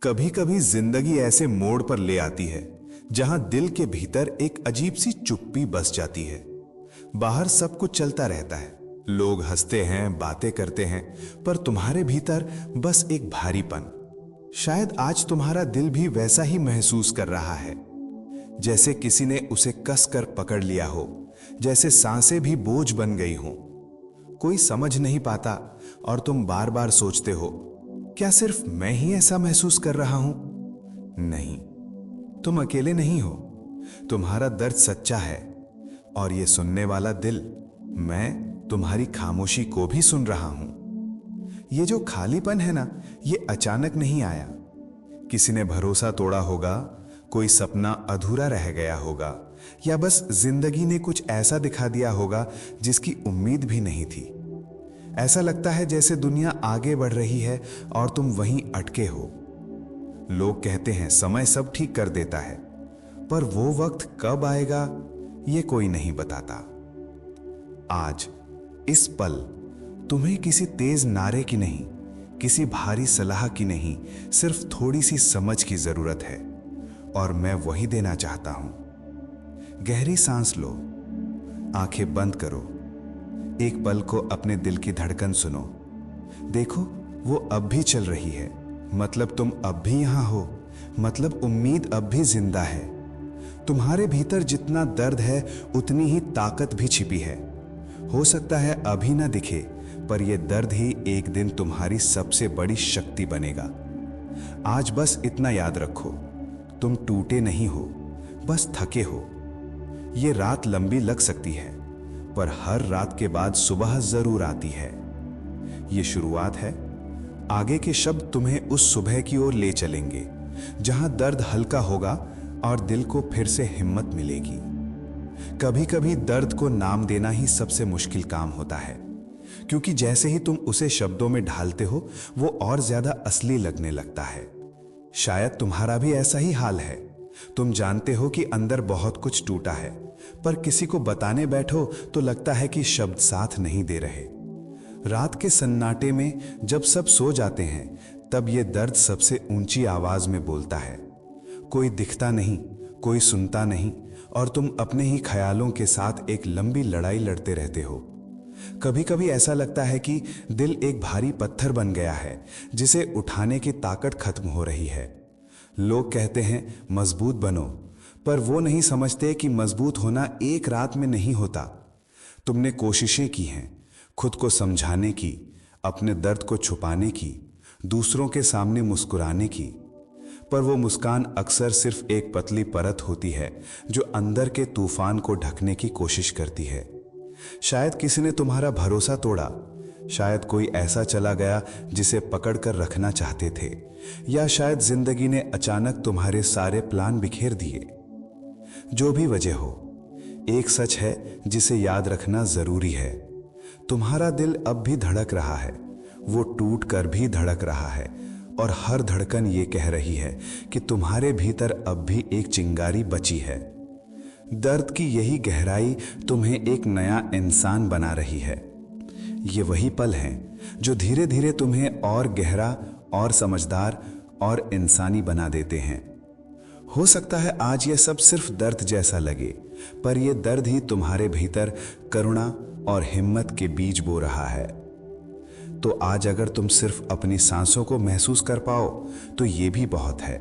कभी कभी जिंदगी ऐसे मोड़ पर ले आती है जहां दिल के भीतर एक अजीब सी चुप्पी बस जाती है। बाहर सब कुछ चलता रहता है, लोग हंसते हैं, बातें करते हैं, पर तुम्हारे भीतर बस एक भारीपन। शायद आज तुम्हारा दिल भी वैसा ही महसूस कर रहा है, जैसे किसी ने उसे कस कर पकड़ लिया हो, जैसे सांसें भी बोझ बन गई हों। कोई समझ नहीं पाता और तुम बार बार सोचते हो, क्या सिर्फ मैं ही ऐसा महसूस कर रहा हूं? नहीं, तुम अकेले नहीं हो। तुम्हारा दर्द सच्चा है और ये सुनने वाला दिल, मैं तुम्हारी खामोशी को भी सुन रहा हूं। ये जो खालीपन है ना, ये अचानक नहीं आया। किसी ने भरोसा तोड़ा होगा, कोई सपना अधूरा रह गया होगा, या बस जिंदगी ने कुछ ऐसा दिखा दिया होगा जिसकी उम्मीद भी नहीं थी। ऐसा लगता है जैसे दुनिया आगे बढ़ रही है और तुम वहीं अटके हो। लोग कहते हैं समय सब ठीक कर देता है, पर वो वक्त कब आएगा ये कोई नहीं बताता। आज इस पल तुम्हें किसी तेज नारे की नहीं, किसी भारी सलाह की नहीं, सिर्फ थोड़ी सी समझ की जरूरत है, और मैं वही देना चाहता हूं। गहरी सांस लो, आंखें बंद करो, एक पल को अपने दिल की धड़कन सुनो। देखो, वो अब भी चल रही है, मतलब तुम अब भी यहां हो, मतलब उम्मीद अब भी जिंदा है। तुम्हारे भीतर जितना दर्द है उतनी ही ताकत भी छिपी है। हो सकता है अभी ना दिखे, पर यह दर्द ही एक दिन तुम्हारी सबसे बड़ी शक्ति बनेगा। आज बस इतना याद रखो, तुम टूटे नहीं हो, बस थके हो। ये रात लंबी लग सकती है, पर हर रात के बाद सुबह जरूर आती है। ये शुरुआत है, आगे के शब्द तुम्हें उस सुबह की ओर ले चलेंगे जहां दर्द हल्का होगा और दिल को फिर से हिम्मत मिलेगी। कभी कभी दर्द को नाम देना ही सबसे मुश्किल काम होता है, क्योंकि जैसे ही तुम उसे शब्दों में ढालते हो वो और ज्यादा असली लगने लगता है। शायद तुम्हारा भी ऐसा ही हाल है। तुम जानते हो कि अंदर बहुत कुछ टूटा है, पर किसी को बताने बैठो तो लगता है कि शब्द साथ नहीं दे रहे। रात के सन्नाटे में जब सब सो जाते हैं, तब ये दर्द सबसे ऊंची आवाज में बोलता है। कोई दिखता नहीं, कोई सुनता नहीं, और तुम अपने ही ख्यालों के साथ एक लंबी लड़ाई लड़ते रहते हो। कभी कभी ऐसा लगता है कि दिल एक भारी पत्थर बन गया है जिसे उठाने की ताकत खत्म हो रही है। लोग कहते हैं मजबूत बनो, पर वो नहीं समझते कि मजबूत होना एक रात में नहीं होता। तुमने कोशिशें की हैं, खुद को समझाने की, अपने दर्द को छुपाने की, दूसरों के सामने मुस्कुराने की, पर वो मुस्कान अक्सर सिर्फ एक पतली परत होती है जो अंदर के तूफान को ढकने की कोशिश करती है। शायद किसी ने तुम्हारा भरोसा तोड़ा, शायद कोई ऐसा चला गया जिसे पकड़कर रखना चाहते थे, या शायद जिंदगी ने अचानक तुम्हारे सारे प्लान बिखेर दिए। जो भी वजह हो, एक सच है जिसे याद रखना जरूरी है। तुम्हारा दिल अब भी धड़क रहा है, वो टूट कर भी धड़क रहा है, और हर धड़कन ये कह रही है कि तुम्हारे भीतर अब भी एक चिंगारी बची है। दर्द की यही गहराई तुम्हें एक नया इंसान बना रही है। ये वही पल हैं जो धीरे धीरे तुम्हें और गहरा, और समझदार, और इंसानी बना देते हैं। हो सकता है आज ये सब सिर्फ दर्द जैसा लगे, पर यह दर्द ही तुम्हारे भीतर करुणा और हिम्मत के बीज बो रहा है। तो आज अगर तुम सिर्फ अपनी सांसों को महसूस कर पाओ तो ये भी बहुत है,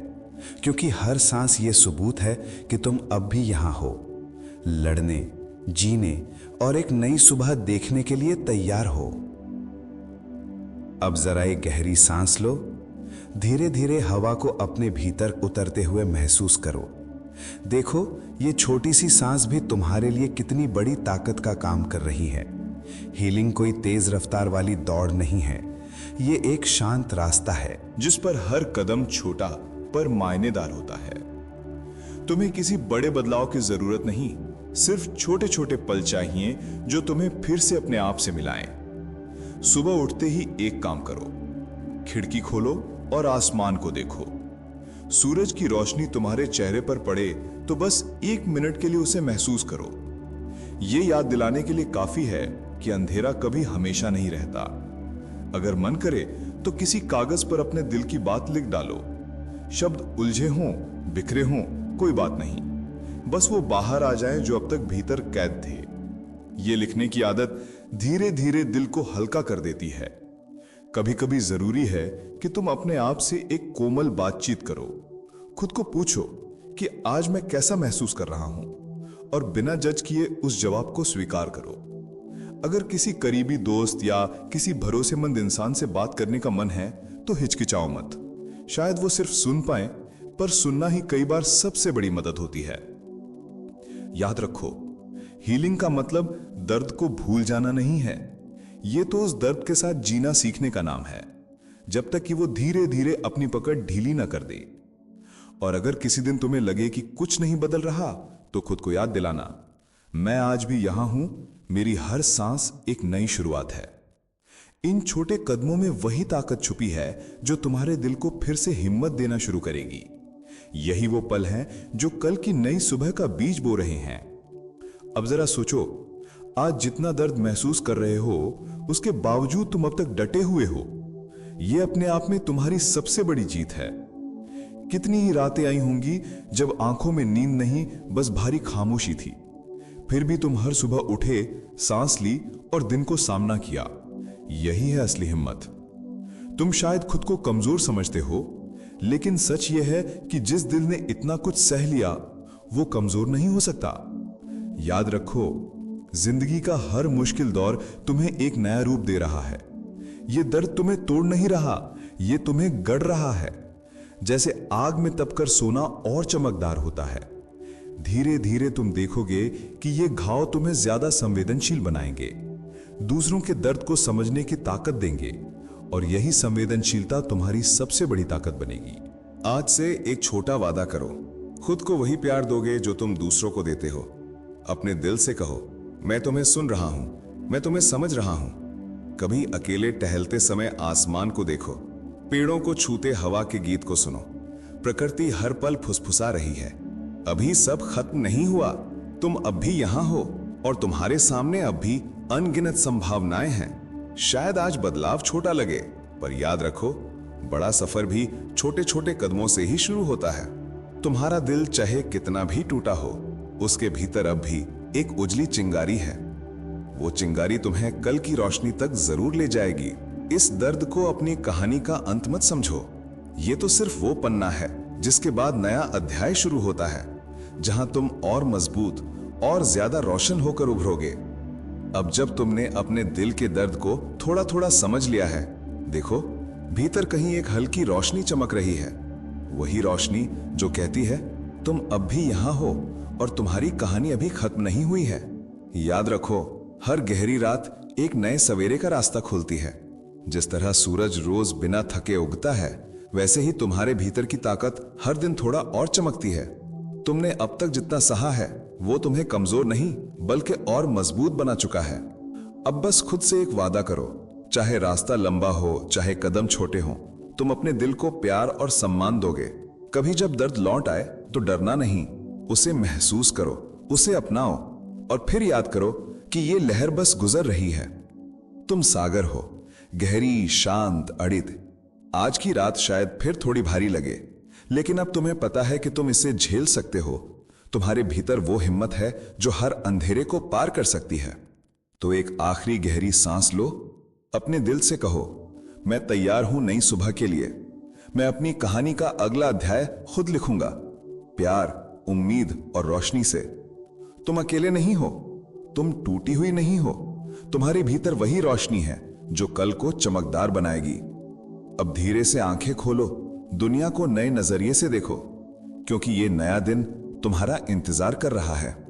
क्योंकि हर सांस ये सबूत है कि तुम अब भी यहां हो, लड़ने, जीने और एक नई सुबह देखने के लिए तैयार हो। अब जरा एक गहरी सांस लो, धीरे धीरे हवा को अपने भीतर उतरते हुए महसूस करो। देखो, ये छोटी सी सांस भी तुम्हारे लिए कितनी बड़ी ताकत का काम कर रही है। हीलिंग कोई तेज रफ्तार वाली दौड़ नहीं है, ये एक शांत रास्ता है जिस पर हर कदम छोटा पर मायनेदार होता है। तुम्हें किसी बड़े बदलाव की जरूरत नहीं, सिर्फ छोटे छोटे पल चाहिए जो तुम्हें फिर से अपने आप से मिलाएं। सुबह उठते ही एक काम करो, खिड़की खोलो और आसमान को देखो। सूरज की रोशनी तुम्हारे चेहरे पर पड़े तो बस 1 मिनट के लिए उसे महसूस करो। यह याद दिलाने के लिए काफी है कि अंधेरा कभी हमेशा नहीं रहता। अगर मन करे तो किसी कागज पर अपने दिल की बात लिख डालो। शब्द उलझे हों, बिखरे हों, कोई बात नहीं, बस वो बाहर आ जाएं जो अब तक भीतर कैद थे। ये लिखने की आदत धीरे धीरे दिल को हल्का कर देती है। कभी कभी जरूरी है कि तुम अपने आप से एक कोमल बातचीत करो। खुद को पूछो कि आज मैं कैसा महसूस कर रहा हूं, और बिना जज किए उस जवाब को स्वीकार करो। अगर किसी करीबी दोस्त या किसी भरोसेमंद इंसान से बात करने का मन है तो हिचकिचाओ मत। शायद वो सिर्फ सुन पाए, पर सुनना ही कई बार सबसे बड़ी मदद होती है। याद रखो, हीलिंग का मतलब दर्द को भूल जाना नहीं है। ये तो उस दर्द के साथ जीना सीखने का नाम है, जब तक कि वो धीरे धीरे अपनी पकड़ ढीली ना कर दे। और अगर किसी दिन तुम्हें लगे कि कुछ नहीं बदल रहा, तो खुद को याद दिलाना, मैं आज भी यहां हूं, मेरी हर सांस एक नई शुरुआत है। इन छोटे कदमों में वही ताकत छुपी है जो तुम्हारे दिल को फिर से हिम्मत देना शुरू करेगी। यही वो पल हैं जो कल की नई सुबह का बीज बो रहे हैं। अब जरा सोचो, आज जितना दर्द महसूस कर रहे हो, उसके बावजूद तुम अब तक डटे हुए हो। यह अपने आप में तुम्हारी सबसे बड़ी जीत है। कितनी ही रातें आई होंगी जब आंखों में नींद नहीं, बस भारी खामोशी थी, फिर भी तुम हर सुबह उठे, सांस ली और दिन को सामना किया। यही है असली हिम्मत। तुम शायद खुद को कमजोर समझते हो, लेकिन सच यह है कि जिस दिल ने इतना कुछ सह लिया, वो कमजोर नहीं हो सकता। याद रखो, जिंदगी का हर मुश्किल दौर तुम्हें एक नया रूप दे रहा है। यह दर्द तुम्हें तोड़ नहीं रहा, यह तुम्हें गढ़ रहा है। जैसे आग में तपकर सोना और चमकदार होता है, धीरे धीरे तुम देखोगे कि ये घाव तुम्हें ज्यादा संवेदनशील बनाएंगे, दूसरों के दर्द को समझने की ताकत देंगे, और यही संवेदनशीलता तुम्हारी सबसे बड़ी ताकत बनेगी। आज से एक छोटा वादा करो, खुद को वही प्यार दोगे जो तुम दूसरों को देते हो। अपने दिल से कहो, मैं तुम्हें सुन रहा हूं, मैं तुम्हें समझ रहा हूं। कभी अकेले टहलते समय आसमान को देखो, पेड़ों को छूते हवा के गीत को सुनो। प्रकृति हर पल फुसफुसा रही है। अभी सब खत्म नहीं हुआ, तुम अब भी यहां हो, और तुम्हारे सामने अब भी अनगिनत संभावनाएं हैं। शायद आज बदलाव छोटा लगे, पर याद रखो, बड़ा सफर भी छोटे छोटे कदमों से ही शुरू होता है। तुम्हारा दिल चाहे कितना भी टूटा हो, उसके भीतर अब भी एक उजली चिंगारी है। वो चिंगारी तुम्हें कल की रोशनी तक जरूर ले जाएगी। इस दर्द को अपनी कहानी का अंत मत समझो। ये तो सिर्फ वो पन्ना है जिसके बाद नया अध्याय शुरू होता है, जहां तुम और मजबूत और ज्यादा रोशन होकर उभरोगे। अब जब तुमने अपने दिल के दर्द को थोड़ा थोड़ा समझ लिया है, देखो भीतर कहीं एक हल्की रोशनी चमक रही है। वही रोशनी जो कहती है, तुम अब भी यहां हो और तुम्हारी कहानी अभी खत्म नहीं हुई है। याद रखो, हर गहरी रात एक नए सवेरे का रास्ता खोलती है। जिस तरह सूरज रोज बिना थके उगता है, वैसे ही तुम्हारे भीतर की ताकत हर दिन थोड़ा और चमकती है। तुमने अब तक जितना सहा है, वो तुम्हें कमजोर नहीं बल्कि और मजबूत बना चुका है। अब बस खुद से एक वादा करो, चाहे रास्ता लंबा हो, चाहे कदम छोटे हों, तुम अपने दिल को प्यार और सम्मान दोगे। कभी जब दर्द लौट आए तो डरना नहीं, उसे महसूस करो, उसे अपनाओ, और फिर याद करो कि ये लहर बस गुजर रही है। तुम सागर हो, गहरी, शांत, अड़ित। आज की रात शायद फिर थोड़ी भारी लगे, लेकिन अब तुम्हें पता है कि तुम इसे झेल सकते हो। तुम्हारे भीतर वो हिम्मत है जो हर अंधेरे को पार कर सकती है। तो एक आखिरी गहरी सांस लो, अपने दिल से कहो, मैं तैयार हूं नई सुबह के लिए। मैं अपनी कहानी का अगला अध्याय खुद लिखूंगा, प्यार, उम्मीद और रोशनी से। तुम अकेले नहीं हो, तुम टूटी हुई नहीं हो। तुम्हारे भीतर वही रोशनी है जो कल को चमकदार बनाएगी। अब धीरे से आंखें खोलो, दुनिया को नए नजरिए से देखो, क्योंकि ये नया दिन तुम्हारा इंतजार कर रहा है।